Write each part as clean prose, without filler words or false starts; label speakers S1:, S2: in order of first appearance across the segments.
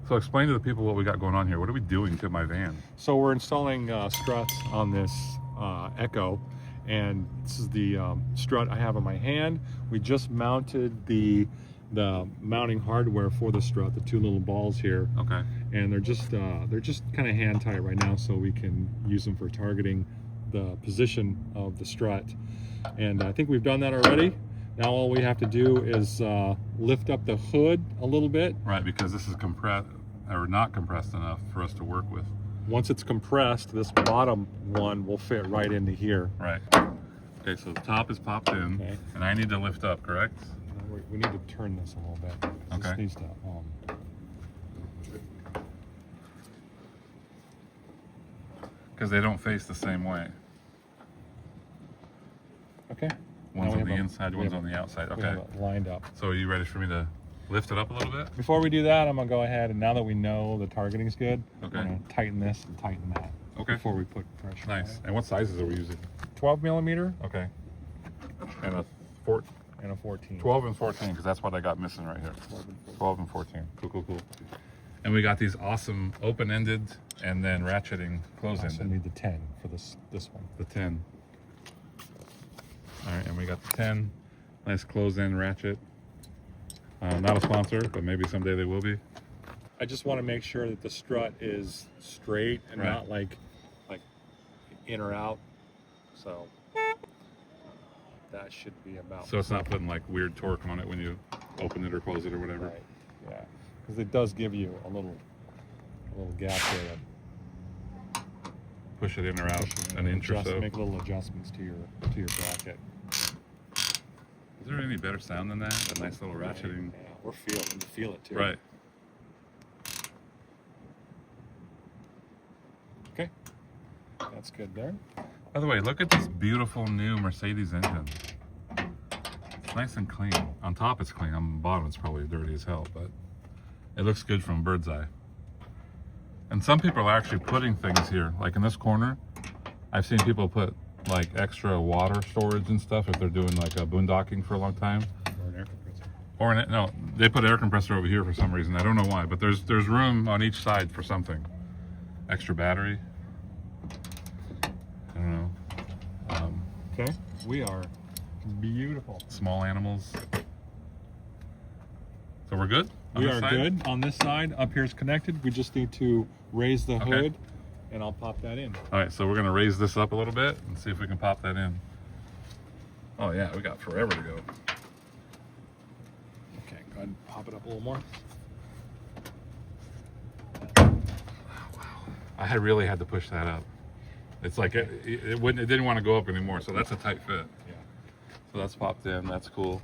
S1: So explain to the people what we got going on here. What are we doing to my van?
S2: So we're installing struts on this EKKO, and this is the strut I have in my hand. We just mounted the mounting hardware for the strut, the two little balls here.
S1: Okay.
S2: And they're just kind of hand tight right now, so we can use them for targeting the position of the strut. And I think we've done that already. Now all we have to do is lift up the hood a little bit.
S1: Right, because this is compressed, or not compressed enough for us to work with.
S2: Once it's compressed, this bottom one will fit right into here.
S1: Right. Okay, so the top is popped in,
S2: Okay.
S1: and I need to lift up, correct?
S2: We need to turn this a little bit.
S1: Okay.
S2: This needs to,
S1: Because they don't face the same way.
S2: okay.
S1: One's
S2: Now we
S1: on the
S2: have
S1: inside, one's on the outside.
S2: We
S1: Okay.
S2: have it lined up.
S1: So are you ready for me to lift it up a little bit?
S2: Before we do that, I'm gonna go ahead, and now that we know the targeting's good,
S1: Okay.
S2: we're gonna tighten this and tighten that.
S1: Okay.
S2: Before we put pressure on
S1: Nice.
S2: it.
S1: And what sizes are we using?
S2: 12 millimeter
S1: Okay. And a
S2: and a 14.
S1: 12 and 14, because that's what I got missing right here. 12 and 14. Cool, cool, cool. And we got these awesome open-ended and then ratcheting
S2: We also
S1: close-ended.
S2: need the 10 for this one.
S1: The 10. All right, and we got the 10. Nice close-end ratchet. Not a sponsor, but maybe someday they will be.
S2: I just want to make sure that the strut is straight and
S1: Right.
S2: not like in or out. So that should be about.
S1: So it's not putting like weird torque on it when you open it or close it or whatever.
S2: Right. Yeah, because it does give you a little gap there.
S1: Push it in or out an inch or so.
S2: Make little adjustments to your bracket.
S1: Is there any better sound than that? That nice little ratcheting.
S2: Yeah, we're feeling. You feel it too.
S1: Right.
S2: Okay. That's good there.
S1: By the way, look at this beautiful new Mercedes engine. It's nice and clean. On top it's clean. On the bottom it's probably dirty as hell, but it looks good from bird's eye. And some people are actually putting things here. Like in this corner, I've seen people put like extra water storage and stuff if they're doing like a boondocking for a long time.
S2: Or an air compressor.
S1: Or no, they put air compressor over here for some reason. I don't know why, but there's room on each side for something. Extra battery. I don't know.
S2: Okay. We are beautiful.
S1: Small animals. So we're good? On
S2: We
S1: this
S2: are
S1: side?
S2: good on this side. Up here is connected. We just need to raise the
S1: Okay.
S2: hood, and I'll pop that in.
S1: All right, so we're gonna raise this up a little bit and see if we can pop that in. Oh yeah, we got forever to go.
S2: Okay, go ahead and pop it up a little more.
S1: I had really had to push that up. It's like it didn't want to go up anymore, so that's a tight fit.
S2: Yeah.
S1: So that's popped in, that's cool.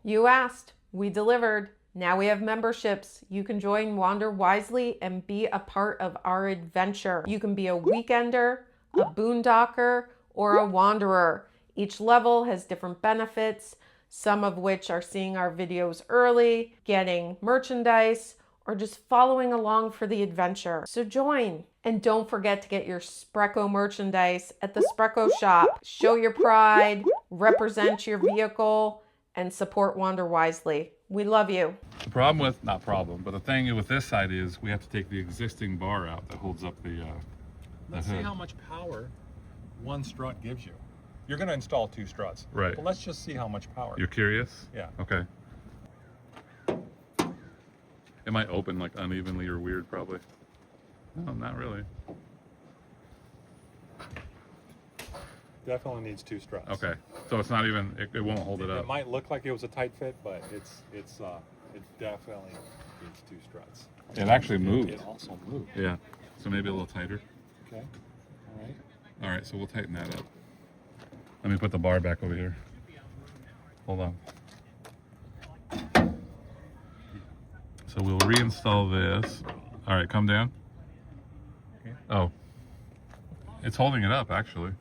S3: You asked, we delivered. Now we have memberships. You can join Wander Wiseley and be a part of our adventure. You can be a weekender, a boondocker, or a wanderer. Each level has different benefits, some of which are seeing our videos early, getting merchandise, or just following along for the adventure. So join. And don't forget to get your Sprekko merchandise at the Sprekko shop. Show your pride, represent your vehicle, and support Wander Wiseley. We love you.
S1: The problem with, not problem, but the thing with this side is we have to take the existing bar out that holds up the
S2: Let's see
S1: hood.
S2: how much power one strut gives you. You're going to install 2 struts.
S1: Right.
S2: But let's just see how much power.
S1: You're curious?
S2: Yeah.
S1: Okay. It might open like unevenly or weird probably. No, not really.
S2: Definitely needs 2 struts.
S1: Okay. So it's not even, it won't hold it
S2: It
S1: up.
S2: might look like it was a tight fit, but it definitely needs 2 struts.
S1: It actually moved.
S2: It also moved.
S1: Yeah. So maybe a little tighter.
S2: Okay. All right.
S1: All right, so we'll tighten that up. Let me put the bar back over here. Hold on. So we'll reinstall this. All right, come down.
S2: Okay.
S1: Oh, it's holding it up actually.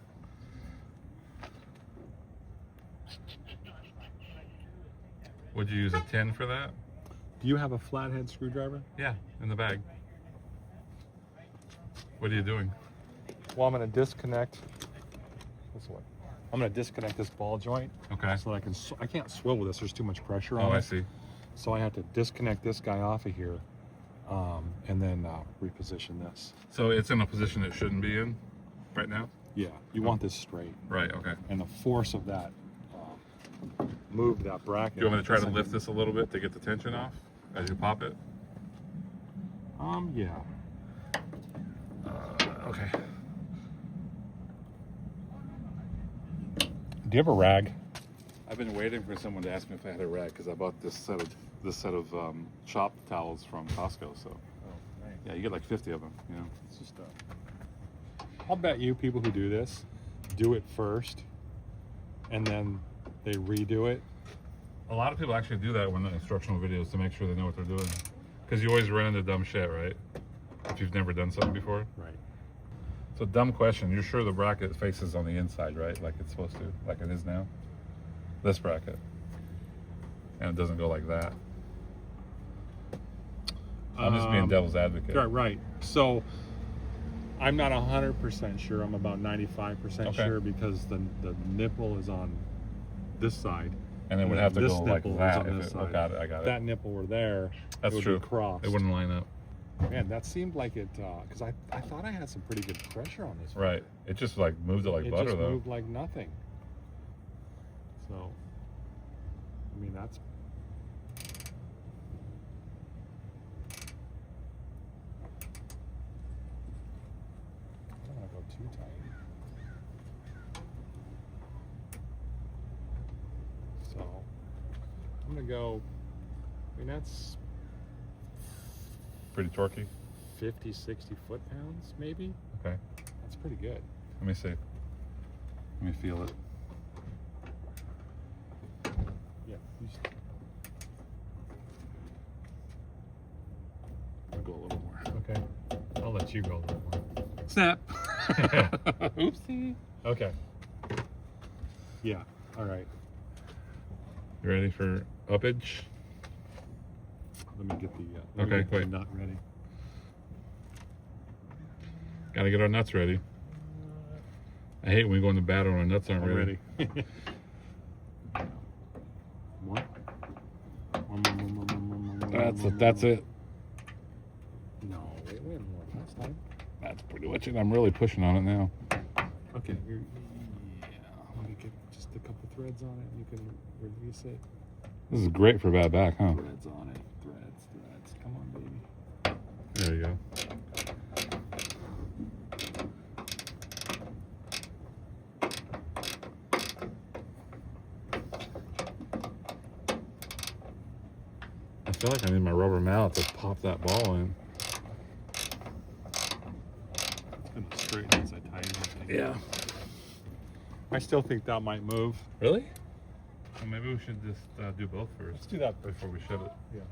S1: Would you use a 10 for that?
S2: Do you have a flathead screwdriver?
S1: Yeah, in the bag. What are you doing?
S2: Well, I'm going to disconnect this way. I'm going to disconnect this ball joint
S1: Okay.
S2: so that I can't swivel this. There's too much pressure on
S1: Oh,
S2: it.
S1: I see.
S2: So I have to disconnect this guy off of here and then reposition this.
S1: So it's in a position it shouldn't be in right now?
S2: Yeah, you want this straight.
S1: Right, okay.
S2: And the force of that move that bracket.
S1: Do you want me to try to lift this a little bit to get the tension off as you pop it?
S2: Yeah.
S1: Okay.
S2: Do you have a rag?
S1: I've been waiting for someone to ask me if I had a rag because I bought this set of shop towels from Costco. So
S2: Oh, nice.
S1: yeah, you get like 50 of them. You know.
S2: It's just I'll bet you people who do this do it first, and then they redo it.
S1: A lot of people actually do that when the instructional videos to make sure they know what they're doing. Because you always run into dumb shit, right? If you've never done something before.
S2: Right.
S1: So dumb question. You're sure the bracket faces on the inside, right? Like it's supposed to, like it is now. This bracket, and it doesn't go like that. I'm just being devil's advocate.
S2: Right. So I'm not 100% sure. I'm about 95%
S1: Okay.
S2: sure because the nipple is on this side.
S1: And it would have to
S2: this
S1: go like
S2: nipple is
S1: that.
S2: on
S1: If
S2: this
S1: it,
S2: side.
S1: got it. I got
S2: If
S1: it.
S2: that nipple were there,
S1: That's
S2: it would
S1: true.
S2: be crossed.
S1: It wouldn't line up.
S2: Man, that seemed like it, because I thought I had some pretty good pressure on this.
S1: Right. It just like moved it like
S2: It
S1: butter
S2: just
S1: though.
S2: moved like nothing. So, I mean, that's. I don't want to go too tight. So, I'm going to go, I mean, that's
S1: Pretty torquey.
S2: 50, 60 foot-pounds, maybe?
S1: Okay.
S2: That's pretty good.
S1: Let me see. Let me feel it.
S2: Yeah.
S1: I'll go a little more.
S2: Okay. I'll let you go a little more.
S1: Snap.
S2: Oopsie. Okay. Yeah. All right.
S1: You ready for uppage?
S2: Let me get the let me
S1: Okay,
S2: get the
S1: wait.
S2: nut ready.
S1: Gotta get our nuts ready. I hate when we go into battle and our nuts aren't
S2: I'm
S1: ready.
S2: ready. More?
S1: That's it.
S2: No, we had more last time.
S1: That's pretty much it. I'm really pushing on it now.
S2: Okay. Yeah. Let me get just a couple threads on it. You can release it.
S1: This is great for bad back, huh?
S2: Threads on it. Threads. Come on, baby.
S1: There you go. I feel like I need my rubber mallet to pop that ball in.
S2: It's gonna straighten as I tighten it.
S1: Yeah.
S2: I still think that might move.
S1: Really? Well, maybe we should just do both first.
S2: Let's do that.
S1: Before we shove it.
S2: Yeah.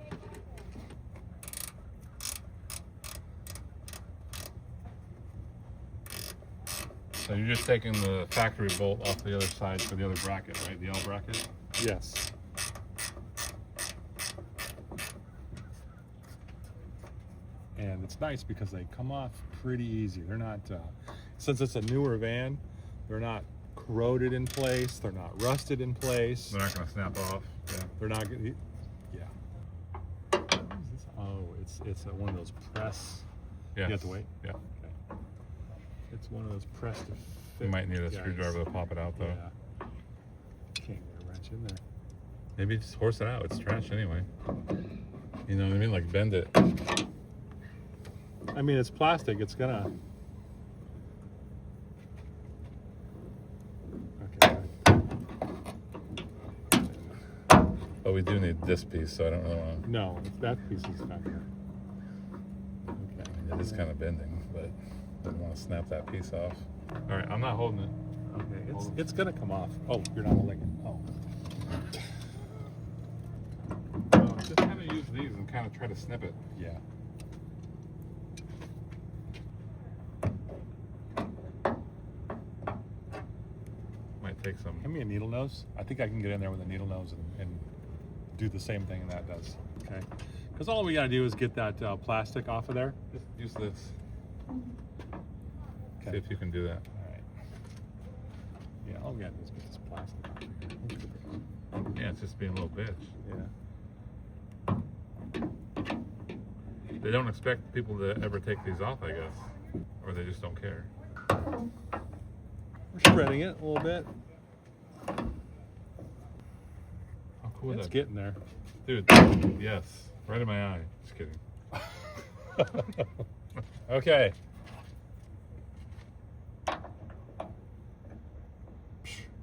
S1: So you're just taking the factory bolt off the other side for the other bracket, right? The L bracket?
S2: Yes. And it's nice because they come off pretty easy. They're not, since it's a newer van, they're not corroded in place. They're not rusted in place.
S1: They're not going to snap off. Yeah.
S2: They're not gonna, yeah. What is this? Oh, it's one of those press.
S1: Yes.
S2: You have to wait?
S1: Yeah.
S2: Okay. It's one of those press to fit.
S1: You might need a
S2: guys.
S1: screwdriver to pop it out, though.
S2: Yeah. Can't get a wrench in there.
S1: Maybe just horse it out. It's trash anyway. You know what I mean? Like bend it.
S2: I mean, it's plastic. It's gonna. Okay.
S1: But we do need this piece, so I don't really want to.
S2: No, that piece is back here. Okay.
S1: It is kind of bending, but I don't want to snap that piece off. All right, I'm not holding it.
S2: Okay. It's gonna come off. Oh, you're not holding it. Oh.
S1: Just kind of use these and kind of try to snip it.
S2: Yeah.
S1: Might take some.
S2: Give me a needle nose. I think I can get in there with a needle nose and do the same thing that does. Okay. Because all we gotta do is get that plastic off of there.
S1: Just use this.
S2: Okay.
S1: See if you can do that.
S2: All right. Yeah, all we gotta do is get this plastic off of here.
S1: Yeah, it's just being a little bitch.
S2: Yeah.
S1: They don't expect people to ever take these off, I guess. Or they just don't care.
S2: We're spreading it a little bit.
S1: How cool is
S2: It's
S1: that?
S2: getting there.
S1: Dude, yes. Right in my eye. Just kidding.
S2: Okay.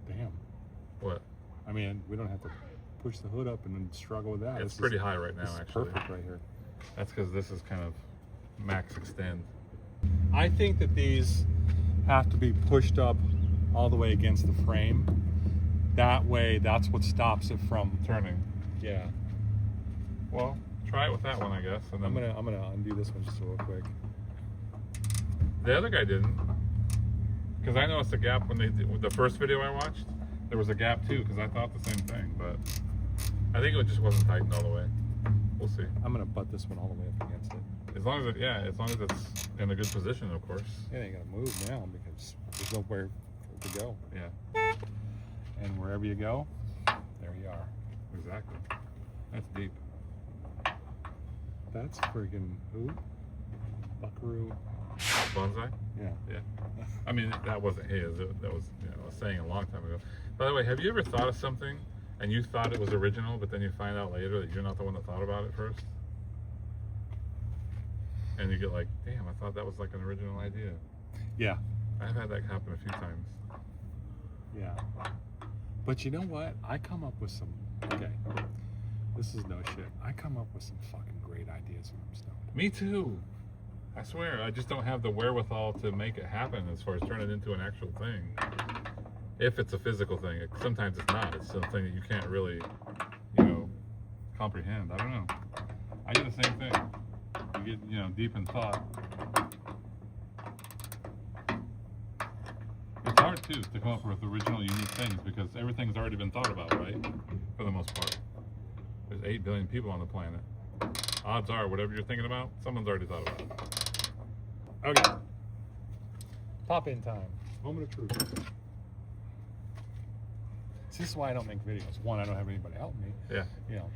S2: Damn.
S1: What?
S2: I mean, we don't have to push the hood up and then struggle with that.
S1: It's
S2: This
S1: pretty
S2: is,
S1: high right now,
S2: this is
S1: actually.
S2: perfect right here.
S1: That's because this is kind of max extend.
S2: I think that these have to be pushed up all the way against the frame. That way, that's what stops it from
S1: Turning.
S2: Yeah.
S1: Well, try it with that one, I guess. And then
S2: I'm gonna undo this one just real quick.
S1: the other guy didn't. Because I noticed a gap when they did, with the first video I watched. There was a gap too, because I thought the same thing. But I think it just wasn't tightened all the way. We'll see.
S2: I'm gonna butt this one all the way up against it.
S1: As long as as long as it's in a good position, of course.
S2: It ain't gonna move now because there's nowhere for it to go.
S1: Yeah,
S2: And wherever you go, there you are.
S1: exactly. That's deep.
S2: That's freaking who? Buckaroo.
S1: Bonsai?
S2: Yeah.
S1: Yeah. I mean, that wasn't his. That was, I was saying a long time ago. By the way, have you ever thought of something and you thought it was original, but then you find out later that you're not the one that thought about it first? And you get like, damn, I thought that was like an original idea.
S2: Yeah.
S1: I've had that happen a few times.
S2: Yeah. But you know what? I come up with some. Okay. This is no shit. I come up with some fucking great ideas when I'm stoned.
S1: Me too. I swear, I just don't have the wherewithal to make it happen as far as turn it into an actual thing. If it's a physical thing, sometimes it's not. It's something that you can't really, comprehend. I don't know. I do the same thing. You get, deep in thought. It's hard too to come up with original, unique things because everything's already been thought about, right? For the most part. There's 8 billion people on the planet. Odds are, whatever you're thinking about, someone's already thought about it.
S2: Okay. Pop in time. Moment of truth. See, this is why I don't make videos. One, I don't have anybody help me.
S1: Yeah.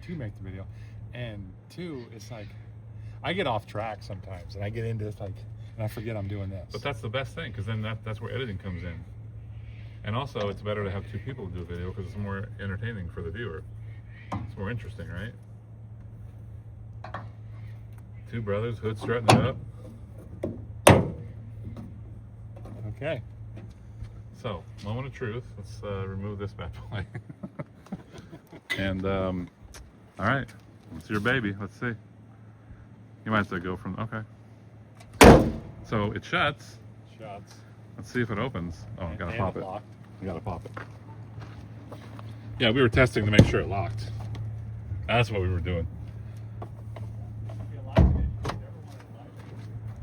S2: To make the video. And two, it's like, I get off track sometimes and I get into this and I forget I'm doing this.
S1: But that's the best thing because then that's where editing comes in. And also, it's better to have 2 people do a video because it's more entertaining for the viewer. It's more interesting, right? 2 brothers, hood strutting it up.
S2: Okay.
S1: So, moment of truth. Let's remove this bad boy. And, all right. It's your baby. Let's see. You might have to go from, okay. So, it shuts.
S2: Shots.
S1: Let's see if it opens. Oh, I gotta pop it.
S2: Locked.
S1: You gotta pop it. Yeah, we were testing to make sure it locked. That's what we were doing.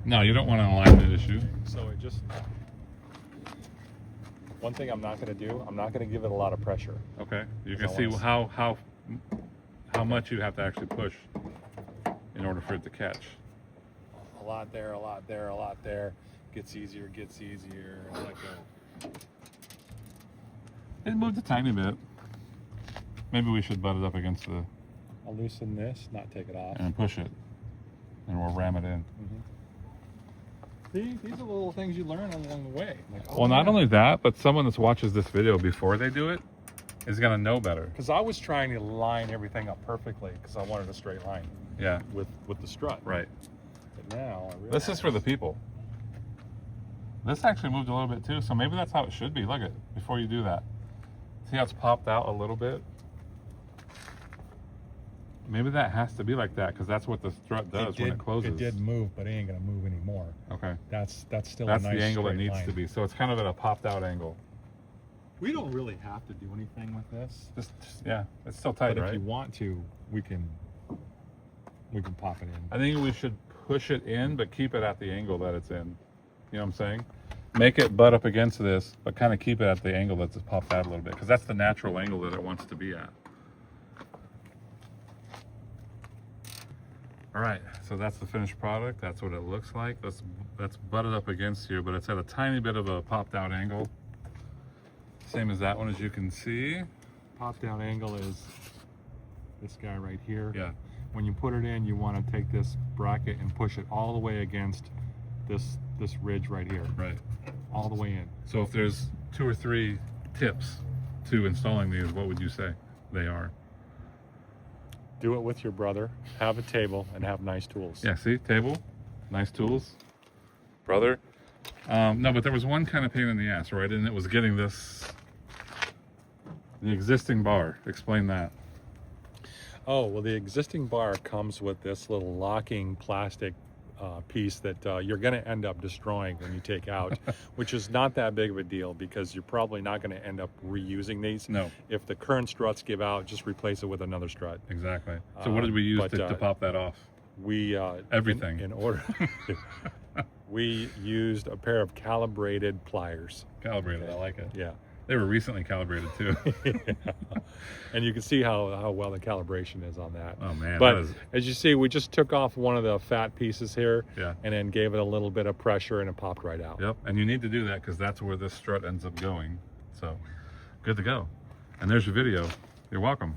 S1: No, you don't want an alignment issue.
S2: So it just, one thing I'm not going to do, I'm not going to give it a lot of pressure.
S1: Okay, you can
S2: So
S1: see
S2: let's-
S1: how much you have to actually push in order for it to catch.
S2: A lot there, a lot there, a lot there. Gets easier, and let go.
S1: It moved a tiny bit. Maybe we should butt it up against the
S2: I'll loosen this, not take it off.
S1: and push it, and we'll ram it in.
S2: See, these are the little things you learn along the way. Like,
S1: Well, not only that, but someone that watches this video before they do it is gonna know better.
S2: because I was trying to line everything up perfectly because I wanted a straight line
S1: Yeah,
S2: with the strut.
S1: right.
S2: But now I realize
S1: This is for the people. This actually moved a little bit too, so maybe that's how it should be. Look at before you do that. See how it's popped out a little bit? Maybe that has to be like that because that's what the strut does when it closes.
S2: It did move, but it ain't gonna move anymore.
S1: Okay.
S2: That's still
S1: That's
S2: a nice
S1: the angle it
S2: straight
S1: needs
S2: line.
S1: to be. So it's kind of at a popped out angle.
S2: We don't really have to do anything with this.
S1: Just yeah, it's still tight,
S2: But
S1: right?
S2: if you want to, we can pop it in.
S1: I think we should push it in, but keep it at the angle that it's in. You know what I'm saying? Make it butt up against this, but kind of keep it at the angle that's just popped out a little bit, because that's the natural angle that it wants to be at. All right, so that's the finished product. That's what it looks like. That's butted up against here, but it's at a tiny bit of a popped out angle. Same as that one, as you can see.
S2: Pop down angle is this guy right here.
S1: Yeah.
S2: when you put it in, you want to take this bracket and push it all the way against this ridge right here,
S1: Right.
S2: all the way in.
S1: So if there's 2 or 3 tips to installing these, what would you say they are?
S2: Do it with your brother, have a table, and have nice tools.
S1: Yeah, see, table, nice tools, brother. No, but there was one kind of pain in the ass, right? And it was getting the existing bar. Explain that.
S2: Oh, well, the existing bar comes with this little locking plastic piece that you're going to end up destroying when you take out, which is not that big of a deal because you're probably not going to end up reusing these.
S1: No.
S2: If the current struts give out, just replace it with another strut.
S1: Exactly. So what did we use
S2: but,
S1: to pop that off?
S2: We
S1: Everything.
S2: in order. We used a pair of calibrated pliers.
S1: Calibrated, I like it.
S2: Yeah.
S1: They were recently calibrated too.
S2: And you can see how well the calibration is on that.
S1: Oh man.
S2: But
S1: that is,
S2: as you see, we just took off one of the fat pieces here,
S1: yeah.
S2: and then gave it a little bit of pressure, and it popped right out.
S1: Yep. And you need to do that because that's where this strut ends up going. So good to go. And there's your video. You're welcome.